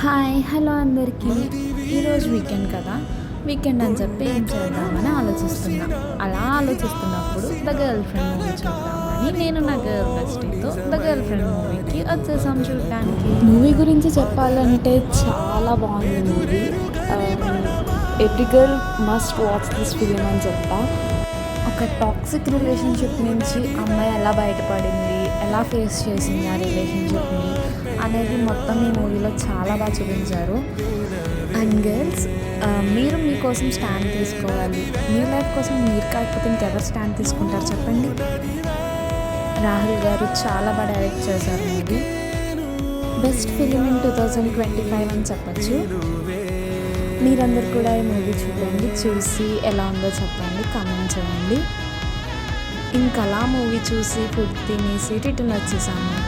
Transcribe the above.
Hi hello అందరికీ. ఈరోజు weekend కదా, వీకెండ్ అని చెప్పి ఏం చేద్దామని ఆలోచిస్తున్నా. అలా ఆలోచిస్తున్నప్పుడు ద గర్ల్ ఫ్రెండ్ మూవీ చూద్దామని నేను నా గర్ల్ బెస్టీతో ద గర్ల్ ఫ్రెండ్ మూవీకి వచ్చేసాం చూడటానికి. మూవీ గురించి చెప్పాలంటే చాలా బాగుంది movie. Every girl must watch this film అని చెప్తా. ఒక టాక్సిక్ రిలేషన్షిప్ నుంచి అమ్మాయి ఎలా బయటపడింది, ఎలా ఫేస్ చేసింది ఆ రిలేషన్షిప్ని అనేది మొత్తం ఈ మూవీలో చాలా బాగా చూపించారు. అండ్ గర్ల్స్, మీరు మీకోసం స్టాండ్ తీసుకోవాలి. మీ లైఫ్ కోసం మీరు కాకపోతే ఇంకెవరు స్టాండ్ తీసుకుంటారు చెప్పండి. రాహుల్ గారు చాలా బాగా డైరెక్ట్ చేశారు మూవీ. బెస్ట్ ఫిలిం ఇన్ 2025 అని చెప్పచ్చు. మీరందరూ కూడా ఈ మూవీ చూడండి, చూసి ఎలా ఉందో చెప్పండి, కామెంట్ చేయండి. ఇంకా అలా మూవీ చూసి ఫుడ్ తినేసి రిటర్న్ వచ్చేసాము.